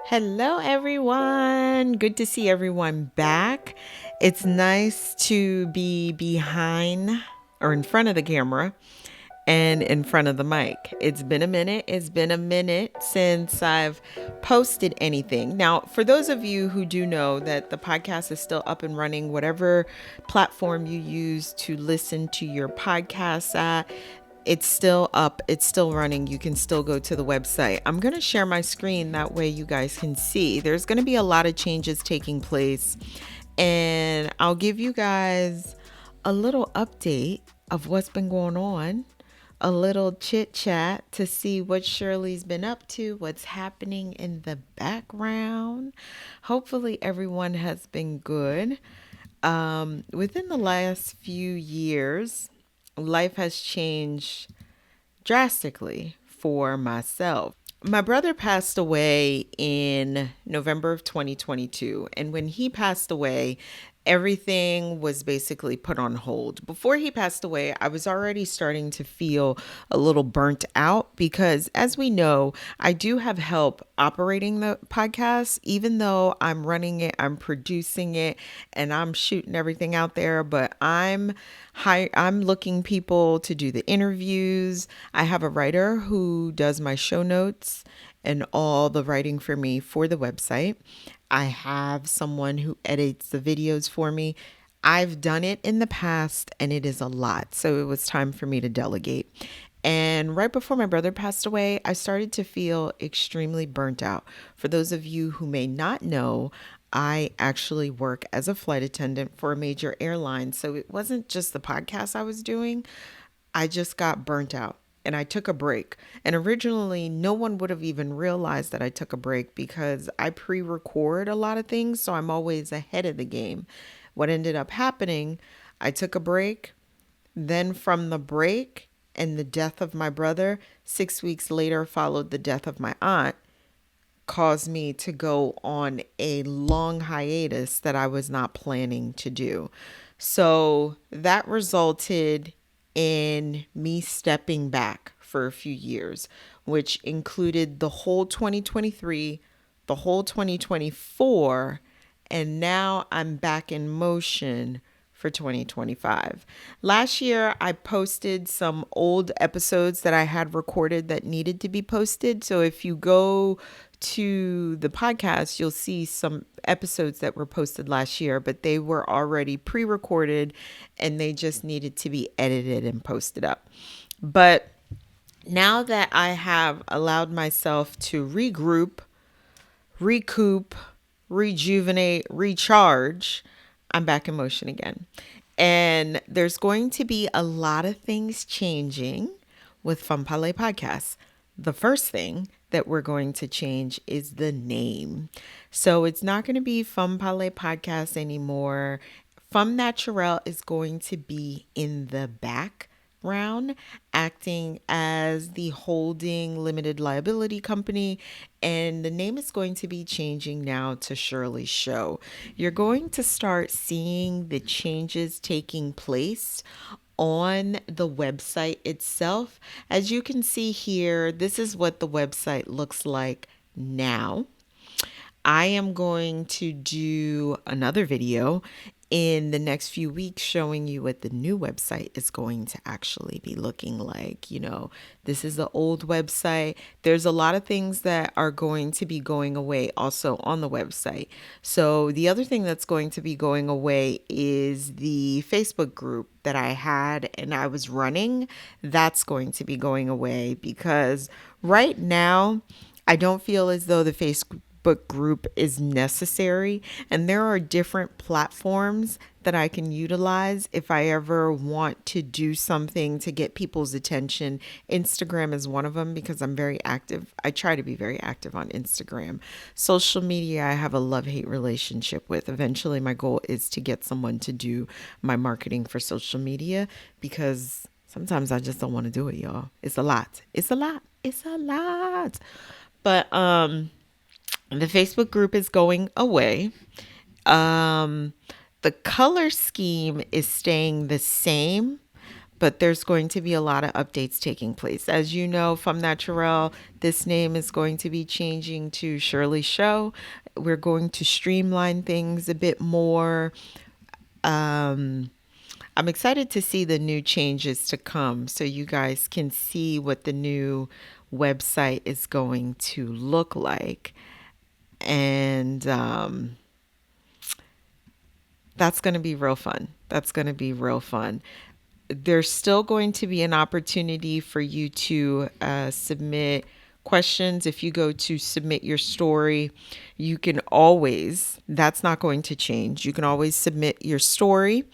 Hello, everyone. Good to see everyone back. It's nice to be behind or in front of the camera and in front of the mic. It's been a minute. It's been a minute since I've posted anything. Now, for those of you who do know that the podcast is still up and running, whatever platform you use to listen to your podcasts at, it's still up, it's still running. You can still go to the website. I'm going to share my screen that way you guys can see. There's going to be a lot of changes taking place, and I'll give you guys a little update of what's been going on, a little chit chat to see what Shirley's been up to, what's happening in the background. Hopefully, everyone has been good. Within the last few years, life has changed drastically for myself. My brother passed away in November of 2022. And when he passed away, everything was basically put on hold. Before he passed away, I was already starting to feel a little burnt out because, as we know, I do have help operating the podcast, even though I'm running it, I'm producing it, and I'm shooting everything out there. But I'm looking people to do the interviews. I have a writer who does my show notes and all the writing for me for the website. I have someone who edits the videos for me. I've done it in the past and it is a lot. So it was time for me to delegate. And right before my brother passed away, I started to feel extremely burnt out. For those of you who may not know, I actually work as a flight attendant for a major airline. So it wasn't just the podcast I was doing. I just got burnt out and I took a break. And originally, no one would have even realized that I took a break because I pre record a lot of things. So I'm always ahead of the game. What ended up happening, I took a break. Then from the break and the death of my brother, 6 weeks later followed the death of my aunt, caused me to go on a long hiatus that I was not planning to do. So that resulted in me stepping back for a few years, which included the whole 2023, the whole 2024, and now I'm back in motion for 2025. Last year, I posted some old episodes that I had recorded that needed to be posted. So if you go to the podcast, you'll see some episodes that were posted last year, but they were already pre recorded and they just needed to be edited and posted up. But now that I have allowed myself to regroup, recoup, rejuvenate, recharge, I'm back in motion again. And there's going to be a lot of things changing with Fun Palais Podcast. The first thing that we're going to change is the name. So it's not going to be Fun Palais Podcast anymore. Femme Naturelle is going to be in the background, acting as the holding limited liability company, and the name is going to be changing now to Sherley Show. You're going to start seeing the changes taking place on the website itself. As you can see here, this is what the website looks like now. I am going to do another video in the next few weeks showing you what the new website is going to actually be looking like. This is the old website. There's a lot of things that are going to be going away also on the website. So the other thing that's going to be going away is the Facebook group that I had and I was running. That's going to be going away because right now I don't feel as though the Facebook group is necessary, and there are different platforms that I can utilize if I ever want to do something to get people's attention. Instagram is one of them because I'm very active. I try to be very active on Instagram. Social media, I have a love-hate relationship with. Eventually, my goal is to get someone to do my marketing for social media because sometimes I just don't want to do it, y'all. It's a lot. It's a lot. It's a lot. But the Facebook group is going away. The color scheme is staying the same, but there's going to be a lot of updates taking place. As you know, from Naturel, this name is going to be changing to Sherley Show. We're going to streamline things a bit more. Um, I'm excited to see the new changes to come so you guys can see what the new website is going to look like. And that's going to be real fun. That's going to be real fun. There's still going to be an opportunity for you to submit questions. If you go to submit your story, you can always, that's not going to change. You can always submit your story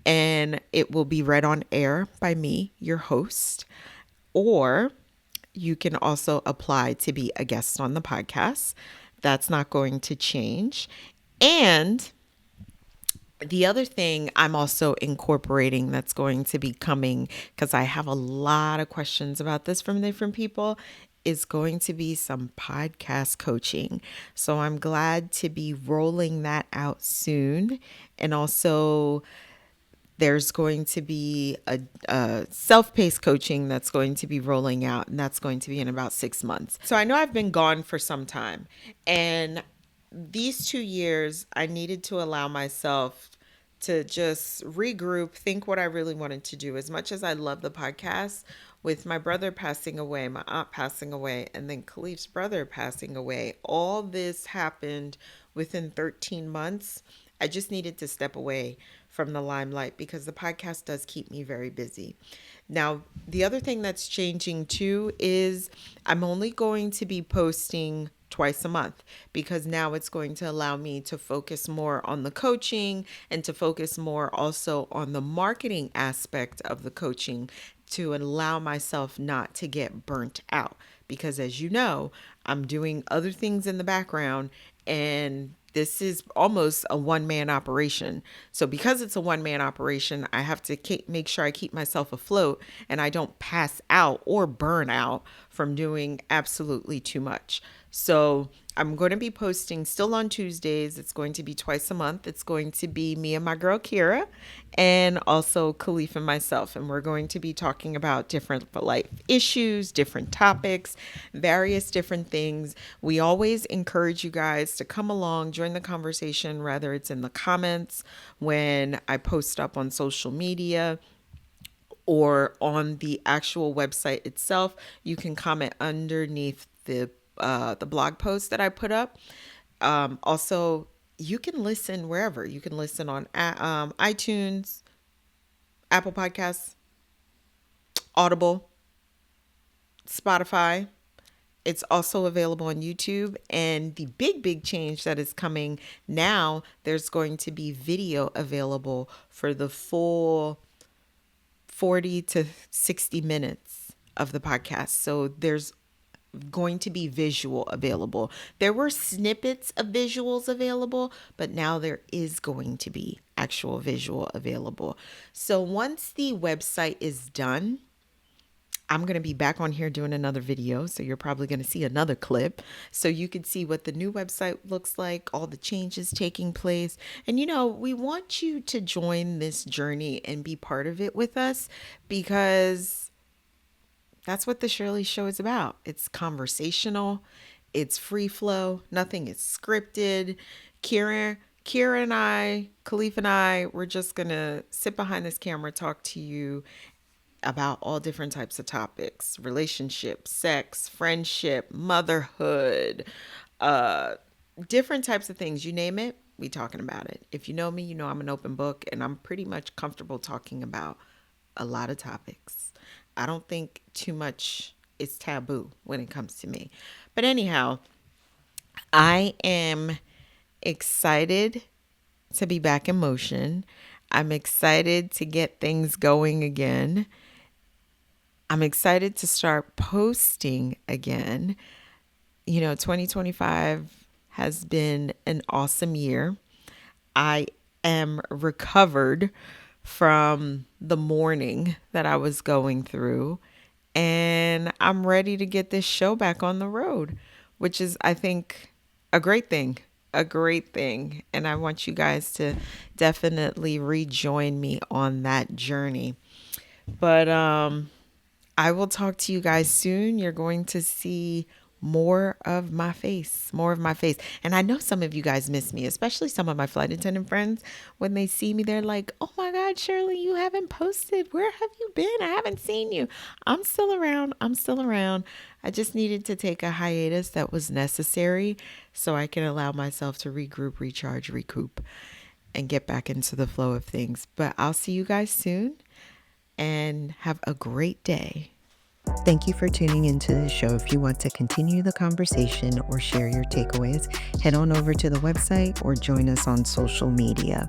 and it will be read on air by me, your host, or you can also apply to be a guest on the podcast. That's not going to change. And the other thing I'm also incorporating that's going to be coming, because I have a lot of questions about this from different people, is going to be some podcast coaching. So I'm glad to be rolling that out soon. And also, there's going to be a self-paced coaching that's going to be rolling out, and that's going to be in about 6 months. So I know I've been gone for some time, and these 2 years, I needed to allow myself to just regroup, think what I really wanted to do. As much as I love the podcast, with my brother passing away, my aunt passing away, and then Khalif's brother passing away, all this happened within 13 months. I just needed to step away from the limelight because the podcast does keep me very busy. Now, the other thing that's changing too is I'm only going to be posting twice a month because now it's going to allow me to focus more on the coaching and to focus more also on the marketing aspect of the coaching to allow myself not to get burnt out. Because as you know, I'm doing other things in the background and this is almost a one-man operation. So because it's a one-man operation, I have to make sure I keep myself afloat and I don't pass out or burn out from doing absolutely too much. So I'm going to be posting still on Tuesdays. It's going to be twice a month. It's going to be me and my girl Kira and also Khalif and myself. And we're going to be talking about different life issues, different topics, various different things. We always encourage you guys to come along, join the conversation, whether it's in the comments when I post up on social media or on the actual website itself. You can comment underneath the blog post that I put up. Also, you can listen wherever. You can listen on iTunes, Apple Podcasts, Audible, Spotify. It's also available on YouTube. And the big change that is coming now, there's going to be video available for the full 40 to 60 minutes of the podcast. So there's going to be visual available. There were snippets of visuals available, but now there is going to be actual visual available. So once the website is done, I'm going to be back on here doing another video. So you're probably going to see another clip so you can see what the new website looks like, all the changes taking place. And, you know, we want you to join this journey and be part of it with us because that's what the Sherley Show is about. It's conversational. It's free flow. Nothing is scripted. Kira and I, Khalif and I, we're just going to sit behind this camera, talk to you about all different types of topics: relationships, sex, friendship, motherhood, different types of things. You name it, we talking about it. If you know me, you know I'm an open book and I'm pretty much comfortable talking about a lot of topics. I don't think too much is taboo when it comes to me. But anyhow, I am excited to be back in motion. I'm excited to get things going again. I'm excited to start posting again. You know, 2025 has been an awesome year. I am recovered from the mourning that I was going through, and I'm ready to get this show back on the road, which is, I think, a great thing. And I want you guys to definitely rejoin me on that journey. But I will talk to you guys soon. You're going to see more of my face, more of my face. And I know some of you guys miss me, especially some of my flight attendant friends. When they see me, they're like, oh my God, Shirley, you haven't posted. Where have you been? I haven't seen you. I'm still around. I'm still around. I just needed to take a hiatus that was necessary so I can allow myself to regroup, recharge, recoup, and get back into the flow of things. But I'll see you guys soon and have a great day. Thank you for tuning into the show. If you want to continue the conversation or share your takeaways, head on over to the website or join us on social media.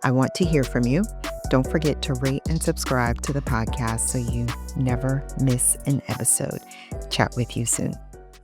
I want to hear from you. Don't forget to rate and subscribe to the podcast so you never miss an episode. Chat with you soon.